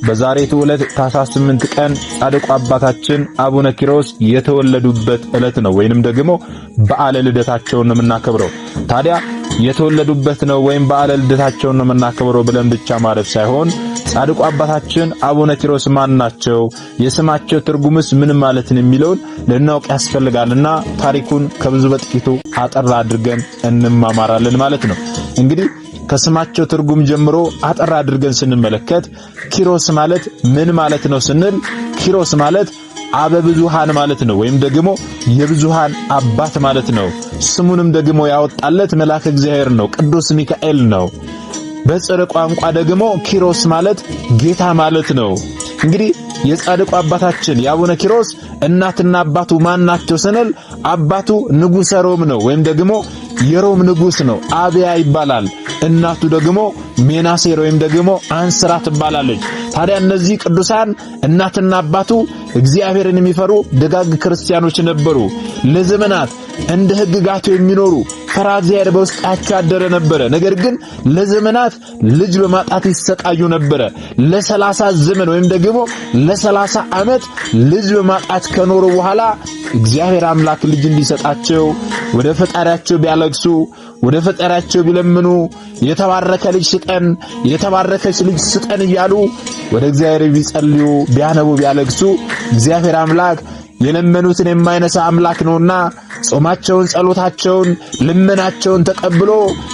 በዛሬቱ ዕለት ታኅሳስ 8 ቀን ጻድቁ አባታችን አቡነ ኪሮስ የተወለዱበት ዕለት ነው፣ ወይንም ደግሞ በዓለ ልደታቸውን ነው የምናከብረው። ታዲያ የተወለዱበት ነው ወይም በዓለ ልደታቸውን ነው የምናከብረው ብለን ብቻ ማለት ሳይሆን ጻድቁ አባታችን አቡነ ኪሮስ ማን ናቸው፣ የስማቸው ትርጉምስ ምን ማለት ነው የሚለውን ልናውቅ ያስፈልጋልና ታሪኩን ከብዙ በጥቂቱ አጠር አድርገን እንማማራለን ማለት ነው። እንግዲህ ከስማቸው ትርጉም ጀምሮ አጠር አድርገን ስንመለከት ኪሮስ ማለት ምን ማለት ነው ስንል ኪሮስ ማለት አበብዙሃን ማለት ነው፣ ወይም ደግሞ የብዙሃን አባት ማለት ነው። ስሙንም ደግሞ ያወጣለት መልአከ እግዚአብሔር ነው፣ ቅዱስ ሚካኤል ነው። በጽር ቋንቋ ደግሞ ኪሮስ ማለት ጌታ ማለት ነው። እንግዲህ የጻድቁ አባታችን የአቡነ ኪሮስ እናትና አባቱ ማን ናቸው ስንል አባቱ ንጉሠ ሮም ነው፣ ወይም ደግሞ የሮም ንጉሥ ነው፣ አብያ ይባላል። እናቱ ደግሞ ሜናሴር ወይም ደግሞ አንስራ ትባላለች። ታዲያ እነዚህ ቅዱሳን እናትና አባቱ እግዚአብሔርን የሚፈሩ ደጋግ ክርስቲያኖች ነበሩ። ለዘመናት እንደ ሕግጋቱ የሚኖሩ ፈሪሃ እግዚአብሔር በውስጣቸው ያደረ ነበረ። ነገር ግን ለዘመናት ልጅ በማጣት ይሰቃዩ ነበረ። ለ30 ዘመን ወይም ደግሞ ለ30 ዓመት ልጅ በማጣት ከኖሩ በኋላ እግዚአብሔር አምላክ ልጅ እንዲሰጣቸው ወደ ፈጣሪያቸው ቢያለቅሱ፣ ወደ ፈጣሪያቸው ቢለምኑ የተባረከ ልጅ ስጠን፣ የተባረከች ልጅ ስጠን እያሉ ወደ እግዚአብሔር ቢጸልዩ፣ ቢያነቡ፣ ቢያለቅሱ እግዚአብሔር አምላክ የለመኑትን የማይነሳ አምላክ ነውና ጾማቸውን፣ ጸሎታቸውን፣ ልመናቸውን ተቀብሎ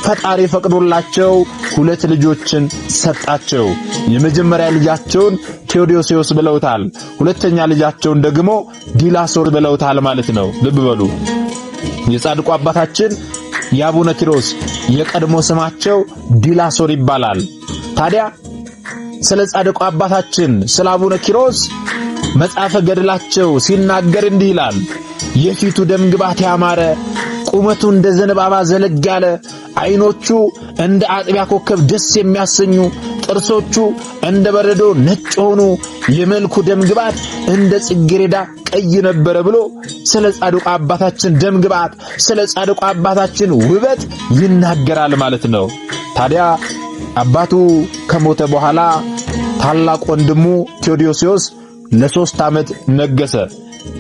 ፈጣሪ ፈቅዶላቸው 2 ልጆችን ሰጣቸው። የመጀመሪያ ልጃቸውን ቴዎዶሲዮስ ብለውታል። ሁለተኛ ልጃቸውን ደግሞ ዲላሶር ብለውታል ማለት ነው። ልብ በሉ። የጻድቁ አባታችን የአቡነ ኪሮስ የቀድሞ ስማቸው ዲላሶር ይባላል። ታዲያ ስለ ጻድቁ አባታችን ስለ አቡነ ኪሮስ መጽሐፈ ገድላቸው ሲናገር እንዲህ ይላል። የፊቱ ደም ግባት ያማረ፣ ቁመቱ እንደ ዘንባባ ዘለግ ያለ፣ ዓይኖቹ እንደ አጥቢያ ኮከብ ደስ የሚያሰኙ፣ ጥርሶቹ እንደ በረዶ ነጭ ሆኑ፣ የመልኩ ደም ግባት እንደ ጽጌረዳ ቀይ ነበረ ብሎ ስለ ጻድቁ አባታችን ደም ግባት፣ ስለ ጻድቁ አባታችን ውበት ይናገራል ማለት ነው። ታዲያ አባቱ ከሞተ በኋላ ታላቅ ወንድሙ ቴዎዶሲዮስ ለ3 ዓመት ነገሰ።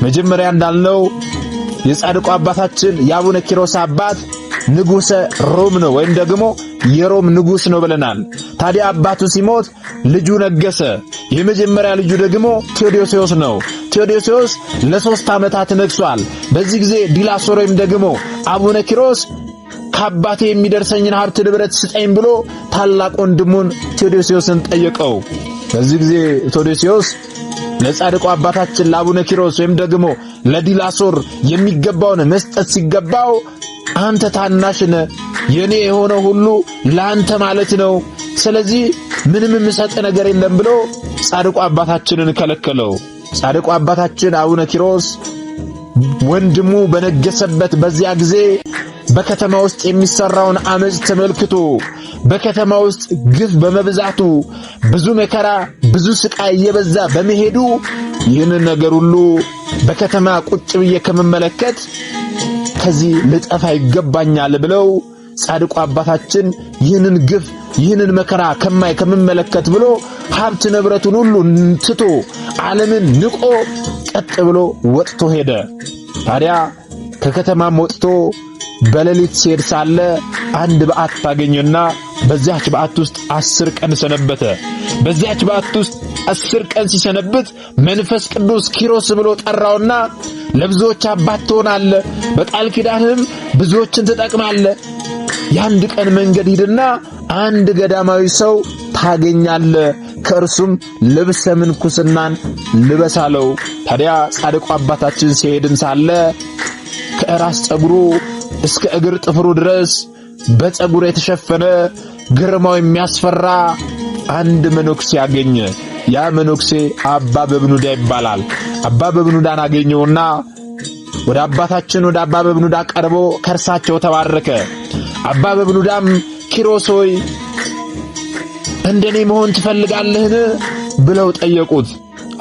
መጀመሪያ እንዳልነው የጻድቁ አባታችን የአቡነ ኪሮስ አባት ንጉሠ ሮም ነው፣ ወይም ደግሞ የሮም ንጉሥ ነው ብለናል። ታዲያ አባቱ ሲሞት ልጁ ነገሰ። የመጀመሪያ ልጁ ደግሞ ቴዎዶሲዮስ ነው። ቴዎዶሲዮስ ለ3 ዓመታት ነግሷል። በዚህ ጊዜ ዲላሶር ወይም ደግሞ አቡነ ኪሮስ ከአባቴ የሚደርሰኝን ሀብት ንብረት ስጠኝ ብሎ ታላቅ ወንድሙን ቴዎዶሲዮስን ጠየቀው። በዚህ ጊዜ ቴዎዶሲዮስ ለጻድቁ አባታችን ለአቡነ ኪሮስ ወይም ደግሞ ለዲላሶር የሚገባውን መስጠት ሲገባው አንተ ታናሽ ነህ፣ የኔ የሆነ ሁሉ ለአንተ ማለት ነው፣ ስለዚህ ምንም የምሰጥ ነገር የለም ብሎ ጻድቁ አባታችንን ከለከለው። ጻድቁ አባታችን አቡነ ኪሮስ ወንድሙ በነገሰበት በዚያ ጊዜ በከተማ ውስጥ የሚሰራውን አመጽ ተመልክቶ በከተማ ውስጥ ግፍ በመብዛቱ ብዙ መከራ ብዙ ስቃይ እየበዛ በመሄዱ ይህንን ነገር ሁሉ በከተማ ቁጭ ብዬ ከመመለከት ከዚህ ልጠፋ ይገባኛል ብለው ጻድቁ አባታችን ይህንን ግፍ ይህንን መከራ ከመመለከት ብሎ ሀብት ንብረቱን ሁሉ ትቶ ዓለምን ንቆ ቀጥ ብሎ ወጥቶ ሄደ። ታዲያ ከከተማም ወጥቶ በሌሊት ሲሄድ ሳለ አንድ በዓት ታገኘና በዚያች በዓት ውስጥ 10 ቀን ሰነበተ። በዚያች በዓት ውስጥ 10 ቀን ሲሰነብት መንፈስ ቅዱስ ኪሮስ ብሎ ጠራውና ለብዙዎች አባት ትሆናለህ፣ በቃል ኪዳንህም ብዙዎችን ትጠቅማለህ፣ የአንድ ቀን መንገድ ሂድና አንድ ገዳማዊ ሰው ታገኛለህ፣ ከእርሱም ልብሰ ምንኩስናን ልበሳለው። ታዲያ ጻድቁ አባታችን ሲሄድን ሳለ ከራስ ጸጉሩ እስከ እግር ጥፍሩ ድረስ በጸጉር የተሸፈነ ግርማው የሚያስፈራ አንድ መነኩሴ ያገኘ። ያ መነኩሴ አባ በብኑዳ ይባላል። አባ በብኑዳን አገኘውና ወደ አባታችን ወደ አባ በብኑዳ ቀርቦ ከርሳቸው ተባረከ። አባ በብኑዳም ኪሮስ ሆይ እንደኔ መሆን ትፈልጋለህን ብለው ጠየቁት።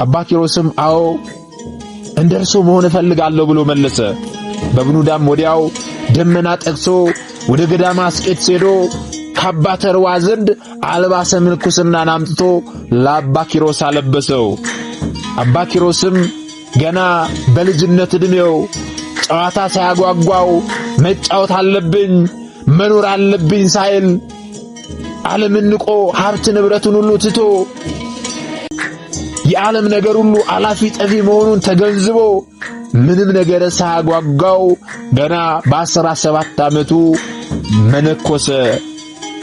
አባ ኪሮስም አዎ እንደርሱ መሆን እፈልጋለሁ ብሎ መለሰ። በብኑዳም ወዲያው ደመና ጠቅሶ ወደ ገዳማ አስቄጥስ ሄዶ ከአባ ተርዋ ዘንድ አልባሰ ምንኩስናን አምጥቶ ለአባ ኪሮስ አለበሰው። አባ ኪሮስም ገና በልጅነት ዕድሜው ጨዋታ ሳያጓጓው መጫወት አለብኝ መኖር አለብኝ ሳይል ዓለምን ንቆ ሀብት ንብረቱን ሁሉ ትቶ የዓለም ነገር ሁሉ አላፊ ጠፊ መሆኑን ተገንዝቦ ምንም ነገር ሳያጓጓው ገና በ17 ዓመቱ መነኮሰ።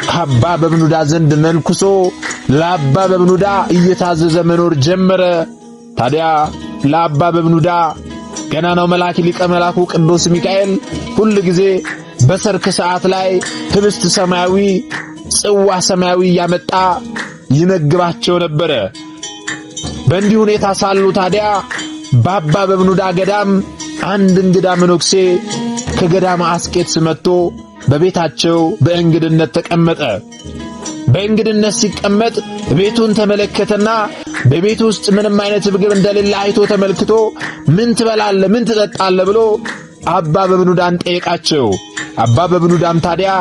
ከአባ በብኑዳ ዘንድ መንኩሶ ለአባ በብኑዳ እየታዘዘ መኖር ጀመረ። ታዲያ ለአባ በብኑዳ ገናናው መልአክ ሊቀ መላኩ ቅዱስ ሚካኤል ሁል ጊዜ በሰርክ ሰዓት ላይ ህብስት ሰማያዊ ጽዋ ሰማያዊ ያመጣ ይመግባቸው ነበረ። በእንዲህ ሁኔታ ሳሉ ታዲያ በአባ በብኑዳ ገዳም አንድ እንግዳ መነኩሴ ከገዳማ አስቄጥስ መጥቶ በቤታቸው በእንግድነት ተቀመጠ። በእንግድነት ሲቀመጥ ቤቱን ተመለከተና በቤቱ ውስጥ ምንም አይነት ምግብ እንደሌለ አይቶ ተመልክቶ ምን ትበላለህ ምን ትጠጣለህ ብሎ አባ በብኑዳን ጠየቃቸው። አባ በብኑዳም ታዲያ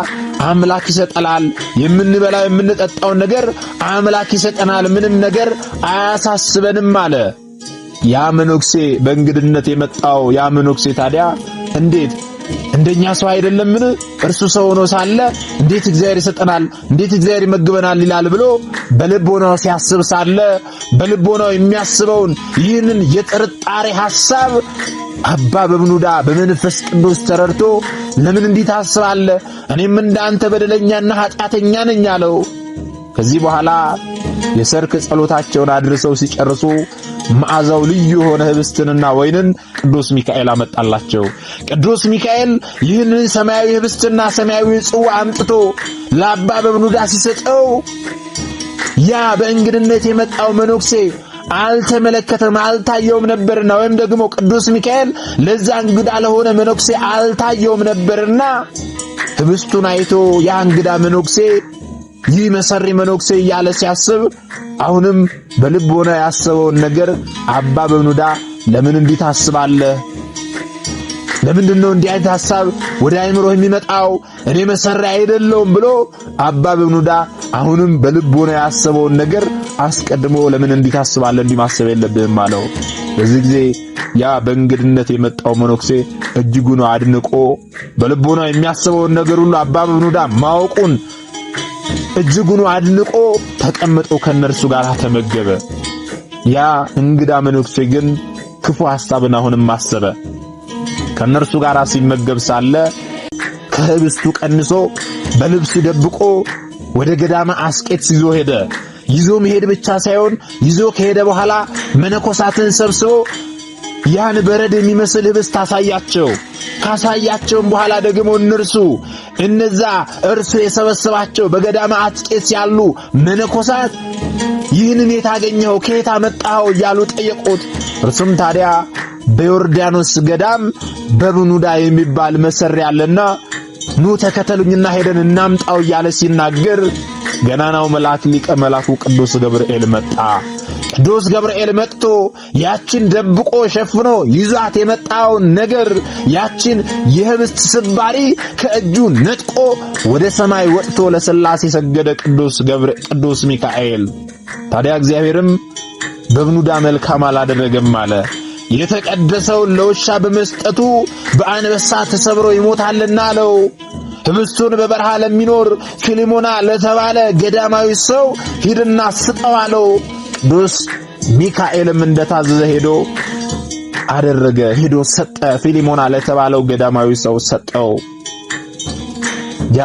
አምላክ ይሰጠናል፣ የምንበላው የምንጠጣውን ነገር አምላክ ይሰጠናል፣ ምንም ነገር አያሳስበንም አለ። ያ መነኩሴ በእንግድነት የመጣው ያ መነኩሴ ታዲያ እንዴት እንደኛ ሰው አይደለምን? እርሱ ሰው ሆኖ ሳለ እንዴት እግዚአብሔር ይሰጠናል፣ እንዴት እግዚአብሔር ይመግበናል ይላል ብሎ በልቦናው ሲያስብ ሳለ በልቦናው የሚያስበውን ይህንን የጥርጣሬ ሐሳብ አባ በብኑዳ በመንፈስ ቅዱስ ተረድቶ ለምን እንዲህ ታስባለህ? እኔም እንዳንተ በደለኛና ኃጢአተኛ ነኝ አለው። ከዚህ በኋላ የሰርክ ጸሎታቸውን አድርሰው ሲጨርሱ መዓዛው ልዩ የሆነ ህብስትንና ወይንን ቅዱስ ሚካኤል አመጣላቸው። ቅዱስ ሚካኤል ይህንን ሰማያዊ ህብስትና ሰማያዊ ጽዋ አምጥቶ ለአባ በብኑዳ ሲሰጠው ያ በእንግድነት የመጣው መነኩሴ አልተመለከተም አልታየውም ነበርና ወይም ደግሞ ቅዱስ ሚካኤል ለዛ እንግዳ ለሆነ መነኩሴ አልታየውም ነበርና ህብስቱን አይቶ ያ እንግዳ መነኩሴ ይህ መሰሪ መነኩሴ እያለ ሲያስብ አሁንም በልቦና ያሰበውን ነገር አባ በብኑዳ ለምን እንዲህ ታስባለህ? ለምንድነው እንዲህ አይነት ሐሳብ ወደ አይምሮ የሚመጣው? እኔ መሰሪ አይደለሁም ብሎ አባ በብኑዳ አሁንም በልቦና ያሰበውን ነገር አስቀድሞ ለምን እንዲህ ታስባለህ? እንዲህ ማሰብ የለብህም አለው። በዚህ ጊዜ ያ በእንግድነት የመጣው መነኩሴ እጅጉን አድንቆ በልቦና የሚያስበውን ነገር ሁሉ አባ በብኑዳ ማወቁን እጅጉን አድንቆ ተቀምጦ ከነርሱ ጋር ተመገበ። ያ እንግዳ መነኩሴ ግን ክፉ ሐሳብን አሁንም አሰበ። ከነርሱ ጋር ሲመገብ ሳለ ከህብስቱ ቀንሶ በልብሱ ደብቆ ወደ ገዳማ አስቄጥስ ይዞ ሄደ። ይዞ መሄድ ብቻ ሳይሆን ይዞ ከሄደ በኋላ መነኮሳትን ሰብስቦ ያን በረድ የሚመስል ህብስት አሳያቸው። ካሳያቸውም በኋላ ደግሞ እነዛ እርሱ የሰበሰባቸው በገዳማ አስቄጥስ ያሉ መነኮሳት ይህንን የታገኘው ከየት አመጣኸው እያሉ ጠየቁት። እርሱም ታዲያ በዮርዳኖስ ገዳም በብኑዳ የሚባል መሰሪ አለና ኑ ተከተሉኝና ሄደን እናምጣው እያለ ሲናገር ገናናው መልአክ ሊቀ መላኩ ቅዱስ ገብርኤል መጣ። ቅዱስ ገብርኤል መጥቶ ያችን ደብቆ ሸፍኖ ይዟት የመጣውን ነገር ያችን የህብስት ስባሪ ከእጁ ነጥቆ ወደ ሰማይ ወጥቶ ለሥላሴ ሰገደ ቅዱስ ሚካኤል። ታዲያ እግዚአብሔርም በብኑዳ መልካም አላደረገም አለ። የተቀደሰውን ለውሻ በመስጠቱ በአንበሳ ተሰብሮ ይሞታልና አለው። ህብስቱን በበረሃ ለሚኖር ፊሊሞና ለተባለ ገዳማዊ ሰው ሂድና ስጠው አለው። ቅዱስ ሚካኤልም እንደታዘዘ ሄዶ አደረገ። ሄዶ ሰጠ። ፊሊሞና ለተባለው ገዳማዊ ሰው ሰጠው። ያ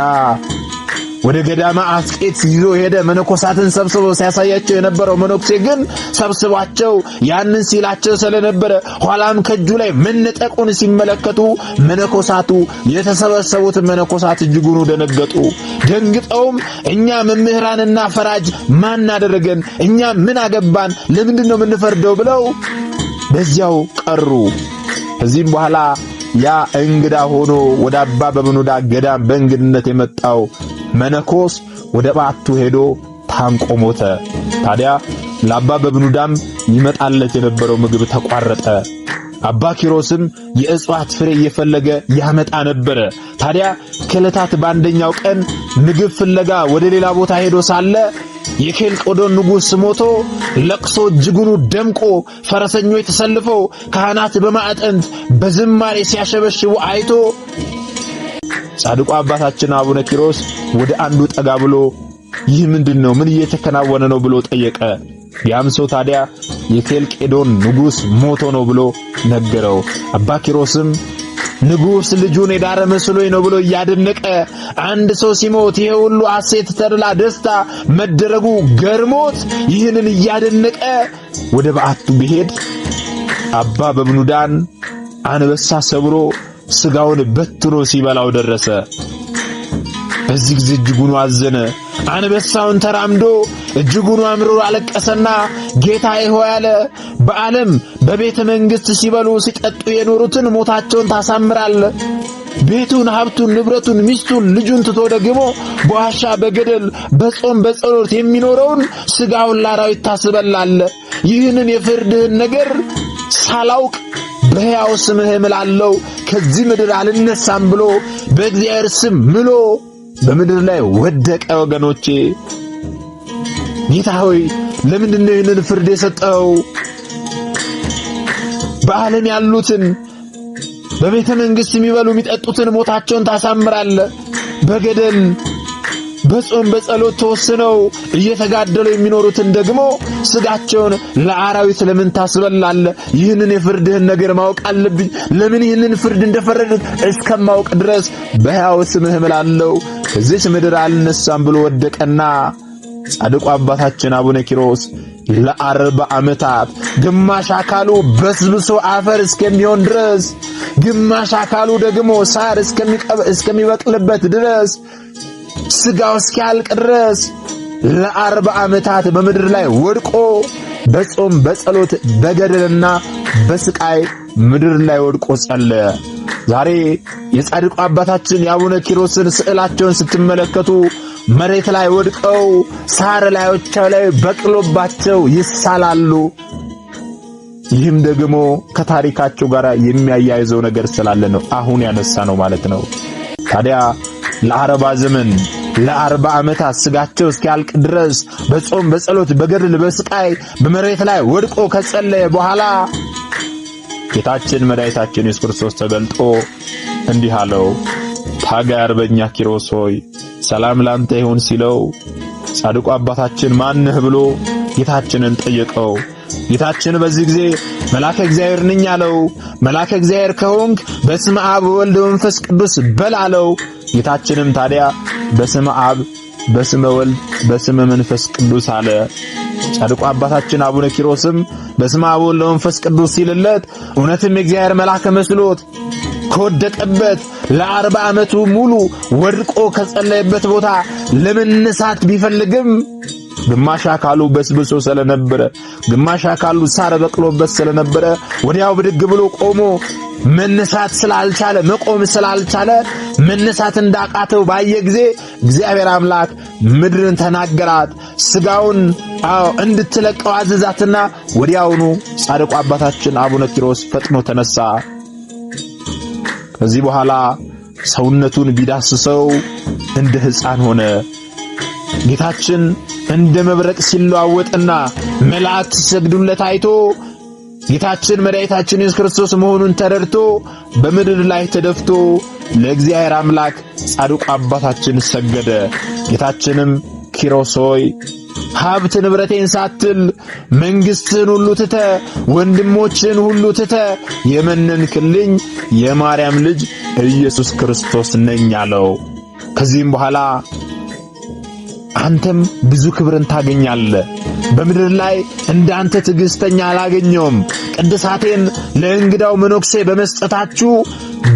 ወደ ገዳማ አስቄጥስ ይዞ ሄደ። መነኮሳትን ሰብስቦ ሲያሳያቸው የነበረው መነኩሴ ግን ሰብስቧቸው ያንን ሲላቸው ስለነበረ ኋላም ከእጁ ላይ መነጠቁን ሲመለከቱ መነኮሳቱ የተሰበሰቡት መነኮሳት እጅጉን ደነገጡ። ደንግጠውም እኛ መምህራንና ፈራጅ ማን አደረገን? እኛ ምን አገባን? ለምንድነው የምንፈርደው? ብለው በዚያው ቀሩ። ከዚህም በኋላ ያ እንግዳ ሆኖ ወደ አባ በብኑዳ ገዳም በእንግድነት የመጣው መነኮስ ወደ ባቱ ሄዶ ታንቆ ሞተ። ታዲያ ለአባ በብኑዳም ይመጣለት የነበረው ምግብ ተቋረጠ። አባ ኪሮስም የእጽዋት ፍሬ እየፈለገ ያመጣ ነበረ። ታዲያ ከዕለታት በአንደኛው ቀን ምግብ ፍለጋ ወደ ሌላ ቦታ ሄዶ ሳለ የኬልቆዶን ንጉሥ ሞቶ ለቅሶ እጅጉን ደምቆ ፈረሰኞች ተሰልፈው ካህናት በማዕጠንት በዝማሬ ሲያሸበሽቡ አይቶ ጻድቁ አባታችን አቡነ ኪሮስ ወደ አንዱ ጠጋ ብሎ ይህ ምንድነው? ምን እየተከናወነ ነው ብሎ ጠየቀ። ያም ሰው ታዲያ የኬልቄዶን ንጉሥ ሞቶ ነው ብሎ ነገረው። አባ ኪሮስም ንጉሥ ልጁን የዳረ መስሎኝ ነው ብሎ እያደነቀ አንድ ሰው ሲሞት ይሄ ሁሉ ሐሴት፣ ተድላ፣ ደስታ መደረጉ ገርሞት ይህንን እያደነቀ ወደ በዓቱ ቢሄድ አባ በብኑዳን አንበሳ ሰብሮ ስጋውን በትኖ ሲበላው ደረሰ። በዚህ ጊዜ እጅጉን አዘነ። አንበሳውን ተራምዶ እጅጉን አምርሮ አለቀሰና ጌታዬ ሆይ አለ፣ በዓለም በቤተ መንግሥት ሲበሉ ሲጠጡ የኖሩትን ሞታቸውን ታሳምራለህ። ቤቱን፣ ሀብቱን፣ ንብረቱን፣ ሚስቱን፣ ልጁን ትቶ ደግሞ በዋሻ በገደል በጾም በጸሎት የሚኖረውን ስጋውን ላራዊት ታስበላለህ። ይህንን የፍርድህን ነገር ሳላውቅ በሕያው ስምህ እምላለሁ ከዚህ ምድር አልነሳም ብሎ በእግዚአብሔር ስም ምሎ በምድር ላይ ወደቀ። ወገኖቼ ጌታ ሆይ ለምንድን ነው ይህንን ፍርድ የሰጠው? በዓለም ያሉትን በቤተ መንግሥት የሚበሉ የሚጠጡትን ሞታቸውን ታሳምራለህ። በገደል በጾም በጸሎት ተወስነው እየተጋደሉ የሚኖሩትን ደግሞ ስጋቸውን ለአራዊት ለምን ታስበላለህ? ይህንን የፍርድህን ነገር ማወቅ አለብኝ። ለምን ይህንን ፍርድ እንደፈረድህ እስከማውቅ ድረስ በሕያው ስምህ እምላለሁ ከዚህች ምድር አልነሳም ብሎ ወደቀና ጻድቁ አባታችን አቡነ ኪሮስ ለ40 ዓመታት ግማሽ አካሉ በስብሶ አፈር እስከሚሆን ድረስ፣ ግማሽ አካሉ ደግሞ ሳር እስከሚበቅልበት ድረስ፣ ስጋው እስኪያልቅ ድረስ ለ40 ዓመታት በምድር ላይ ወድቆ በጾም በጸሎት በገደልና በስቃይ ምድር ላይ ወድቆ ጸለየ። ዛሬ የጻድቁ አባታችን የአቡነ ኪሮስን ስዕላቸውን ስትመለከቱ መሬት ላይ ወድቀው ሳር ላዮቻቸው ላይ በቅሎባቸው ይሳላሉ። ይህም ደግሞ ከታሪካቸው ጋር የሚያያይዘው ነገር ስላለ ነው አሁን ያነሳ ነው ማለት ነው። ታዲያ ለ40 ዘመን ለ40 ዓመታት ስጋቸው እስኪያልቅ ድረስ በጾም በጸሎት በገድል በስቃይ በመሬት ላይ ወድቆ ከጸለየ በኋላ ጌታችን መድኃኒታችን ኢየሱስ ክርስቶስ ተገልጦ እንዲህ አለው፣ ታጋይ አርበኛ ኪሮስ ሆይ ሰላም ላንተ ይሁን ሲለው ጻድቁ አባታችን ማንህ ብሎ ጌታችንን ጠየቀው። ጌታችን በዚህ ጊዜ መልአከ እግዚአብሔር ነኝ አለው። መልአከ እግዚአብሔር ከሆንክ በስመ አብ ወወልድ ወመንፈስ ቅዱስ በል አለው። ጌታችንም ታዲያ በስመ አብ በስመ ወልድ በስመ መንፈስ ቅዱስ አለ። ጻድቁ አባታችን አቡነ ኪሮስም በስመ አብ ወወልድ ወመንፈስ ቅዱስ ሲልለት እውነትም የእግዚአብሔር መልአክ መስሎት ከወደቀበት ለ40 ዓመቱ ሙሉ ወድቆ ከጸለየበት ቦታ ለመነሳት ቢፈልግም ግማሽ አካሉ በስብሶ ስለነበረ፣ ግማሽ አካሉ ሳር በቅሎበት ስለነበረ ወዲያው ብድግ ብሎ ቆሞ መነሳት ስላልቻለ፣ መቆም ስላልቻለ መነሳት እንዳቃተው ባየ ጊዜ እግዚአብሔር አምላክ ምድርን ተናገራት። ስጋውን እንድትለቀው አዘዛትና ወዲያውኑ ጻድቁ አባታችን አቡነ ኪሮስ ፈጥኖ ተነሳ። ከዚህ በኋላ ሰውነቱን ቢዳስሰው እንደ ሕፃን ሆነ። ጌታችን እንደ መብረቅ ሲለዋወጥና መላእክት ሲሰግዱለት አይቶ ጌታችን መድኃኒታችን ኢየሱስ ክርስቶስ መሆኑን ተረድቶ በምድር ላይ ተደፍቶ ለእግዚአብሔር አምላክ ጻድቁ አባታችን ሰገደ። ጌታችንም ኪሮስ ሆይ ሀብት ንብረቴን ሳትል መንግሥትን ሁሉ ትተ ወንድሞችን ሁሉ ትተ የመነንክልኝ የማርያም ልጅ ኢየሱስ ክርስቶስ ነኝ አለው። ከዚህም በኋላ አንተም ብዙ ክብርን ታገኛለህ። በምድር ላይ እንዳንተ ትዕግስተኛ አላገኘውም። ቅድሳቴን ለእንግዳው መነኩሴ በመስጠታችሁ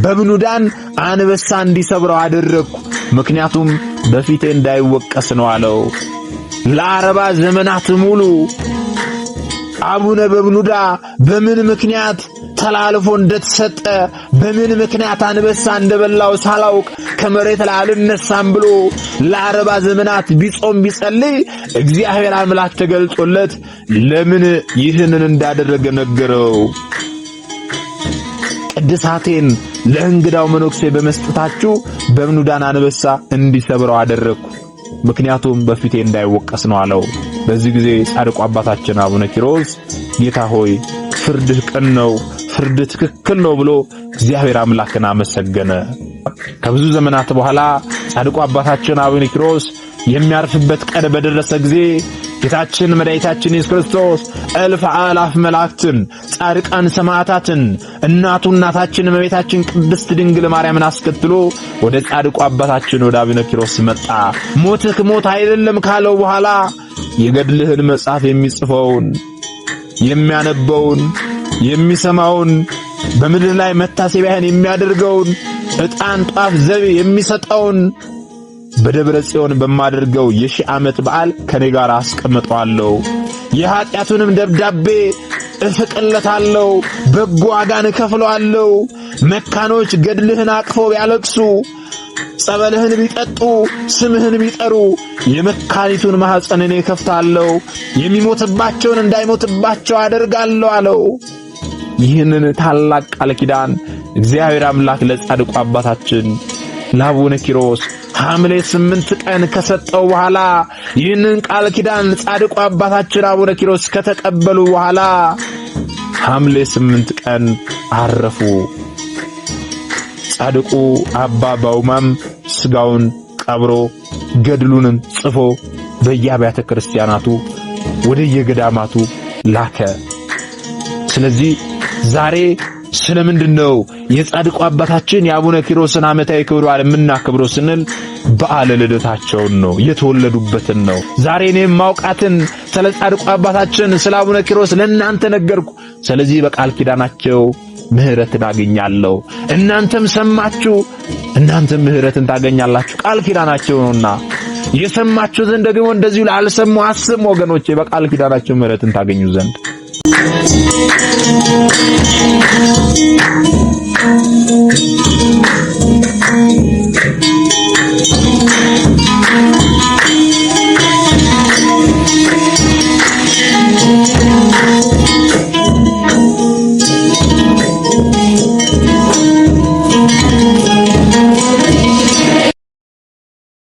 በብኑዳን አንበሳ እንዲሰብረው አደረግኩ፣ ምክንያቱም በፊቴ እንዳይወቀስ ነው አለው። ለ40 ዘመናት ሙሉ አቡነ በብኑዳ በምን ምክንያት ተላልፎ እንደተሰጠ በምን ምክንያት አንበሳ እንደበላው ሳላውቅ ከመሬት ላይ አልነሳም ብሎ ለ40 ዘመናት ቢጾም ቢጸልይ እግዚአብሔር አምላክ ተገልጦለት ለምን ይህንን እንዳደረገ ነገረው። ቅድሳቴን ለእንግዳው መነኩሴ በመስጠታችሁ በብኑዳን አንበሳ እንዲሰብረው አደረግኩ፣ ምክንያቱም በፊቴ እንዳይወቀስ ነው አለው። በዚህ ጊዜ ጻድቁ አባታችን አቡነ ኪሮስ ጌታ ሆይ ፍርድህ ቅን ነው፣ ፍርድህ ትክክል ነው ብሎ እግዚአብሔር አምላክን አመሰገነ። ከብዙ ዘመናት በኋላ ጻድቁ አባታችን አቡነ ኪሮስ የሚያርፍበት ቀን በደረሰ ጊዜ ጌታችን መድኃኒታችን ኢየሱስ ክርስቶስ እልፍ አእላፍ መላእክትን፣ ጻድቃን ሰማዕታትን፣ እናታችን እመቤታችን ቅድስት ድንግል ማርያምን አስከትሎ ወደ ጻድቁ አባታችን ወደ አቡነ ኪሮስ መጣ። ሞትህ ሞት አይደለም ካለው በኋላ የገድልህን መጽሐፍ የሚጽፈውን፣ የሚያነበውን፣ የሚሰማውን፣ በምድር ላይ መታሰቢያህን የሚያደርገውን፣ ዕጣን ጧፍ ዘብ የሚሰጠውን በደብረ ጽዮን በማደርገው የሺህ ዓመት በዓል ከኔ ጋር አስቀምጠዋለሁ። የኃጢአቱንም ደብዳቤ እፍቅለታለሁ፣ በጎ ዋጋን እከፍለዋለሁ። መካኖች ገድልህን አቅፈው ቢያለቅሱ፣ ጸበልህን ቢጠጡ፣ ስምህን ቢጠሩ የመካኒቱን ማኅፀን እኔ እከፍታለሁ፣ የሚሞትባቸውን እንዳይሞትባቸው አደርጋለሁ አለው። ይህንን ታላቅ ቃል ኪዳን እግዚአብሔር አምላክ ለጻድቁ አባታችን ለአቡነ ኪሮስ ሐምሌ 8 ቀን ከሰጠው በኋላ ይህንን ቃል ኪዳን ጻድቁ አባታችን አቡነ ኪሮስ ከተቀበሉ በኋላ ሐምሌ 8 ቀን አረፉ። ጻድቁ አባ ባውማም ስጋውን ቀብሮ ገድሉንም ጽፎ በየአብያተ ክርስቲያናቱ ወደ የገዳማቱ ላከ። ስለዚህ ዛሬ ስለምንድነው የጻድቁ አባታችን የአቡነ ኪሮስን ዓመታዊ ክብረ በዓል የምናከብረው ስንል በዓለ ልደታቸውን ነው፣ የተወለዱበትን ነው። ዛሬ እኔ ማውቃትን ስለ ጻድቁ አባታችን ስለ አቡነ ኪሮስ ለእናንተ ነገርኩ። ስለዚህ በቃል ኪዳናቸው ምህረትን አገኛለሁ። እናንተም ሰማችሁ፣ እናንተም ምህረትን ታገኛላችሁ። ቃል ኪዳናቸው ነውና የሰማችሁትን ደግሞ እንደዚሁ ላልሰሙ አስሙ ወገኖቼ፣ በቃል ኪዳናቸው ምህረትን ታገኙ ዘንድ